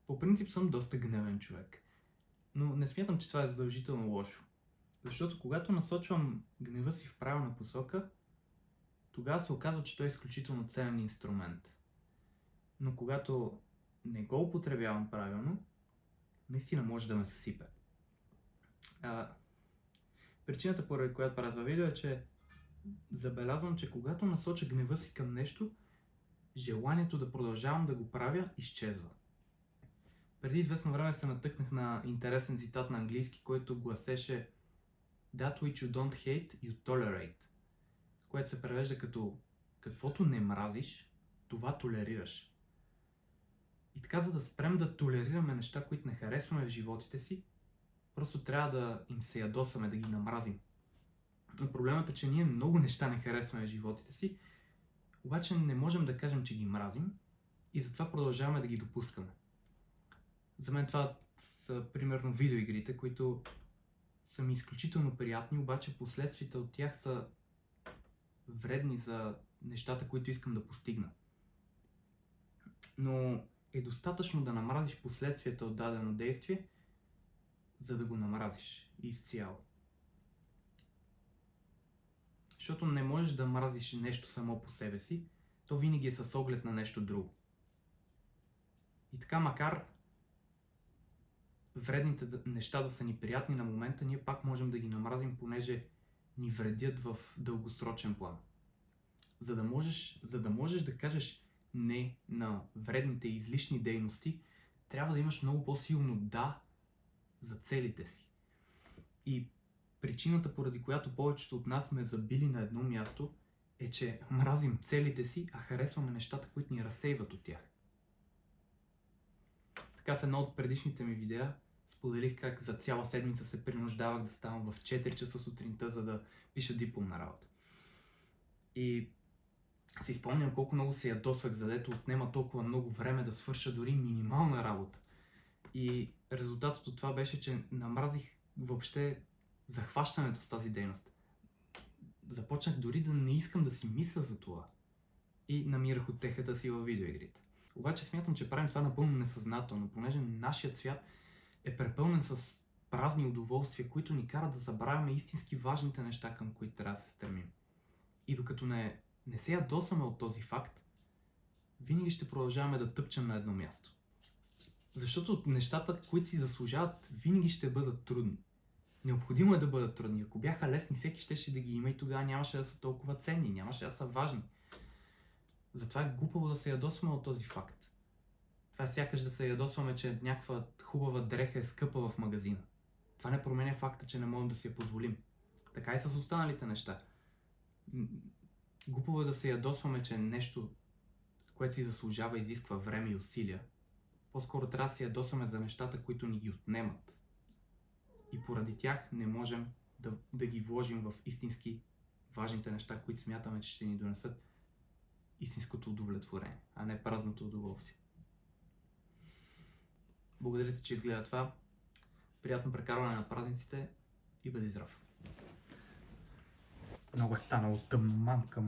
По принцип съм доста гневен човек, но не смятам, че това е задължително лошо. Защото когато насочвам гнева си в правилна посока, тогава се оказва, че той е изключително ценен инструмент. Но когато не го употребявам правилно, наистина може да ме съсипе. Причината, поради която правя това видео, е, че забелязвам, че когато насоча гнева си към нещо, желанието да продължавам да го правя изчезва. Преди известно време се натъкнах на интересен цитат на английски, който гласеше That which you don't hate, you tolerate, което се превежда като каквото не мразиш, това толерираш. И така, за да спрем да толерираме неща, които не харесваме в животите си, просто трябва да им се ядосаме, да ги намразим. Но проблемът е, че ние много неща не харесваме в животите си, обаче не можем да кажем, че ги мразим и затова продължаваме да ги допускаме. За мен това са примерно видеоигрите, които са ми изключително приятни, обаче последствията от тях са вредни за нещата, които искам да постигна. Но е достатъчно да намразиш последствията от дадено действие, за да го намразиш изцяло. Защото не можеш да мразиш нещо само по себе си, то винаги е с оглед на нещо друго. И така, макар вредните неща да са ни приятни на момента, ние пак можем да ги намразим, понеже ни вредят в дългосрочен план. За да можеш да кажеш не на вредните и излишни дейности, трябва да имаш много по-силно да за целите си. И причината, поради която повечето от нас сме забили на едно място, е, че мразим целите си, а харесваме нещата, които ни разсейват от тях. Така, в едно от предишните ми видеа споделих как за цяла седмица се принуждавах да ставам в 4 часа сутринта, за да пиша дипломна работа. И си спомням колко много се ядосвах, задето отнема толкова много време да свърша дори минимална работа. И резултатът от това беше, че намразих въобще захващането с тази дейност. Започнах дори да не искам да си мисля за това. И намирах утехата си във видеоигрите. Обаче смятам, че правим това напълно несъзнателно, понеже нашият свят е препълнен с празни удоволствия, които ни карат да забравяме истински важните неща, към които трябва да се стремим. И докато не се ядосваме от този факт, винаги ще продължаваме да тъпчем на едно място. Защото нещата, които си заслужават, винаги ще бъдат трудни. Необходимо е да бъдат трудни. Ако бяха лесни, всеки щеше да ги има и тогава нямаше да са толкова ценни, нямаше да са важни. Затова е глупаво да се ядосваме от този факт. Това е сякаш да се ядосваме, че някаква хубава дреха е скъпа в магазина. Това не променя факта, че не можем да си я позволим. Така и с останалите неща. Глупаво е да се ядосваме, че нещо, което си заслужава, изисква време и усилия. По-скоро трябва да се ядосваме за нещата, които ни ги отнемат. И поради тях не можем да ги вложим в истински важните неща, които смятаме, че ще ни донесат истинското удовлетворение, а не празното удоволствие. Благодаря ти, че изгледа това. Приятно прекарване на празниците и бъди здрав. Много е станало тъмно, мамка му.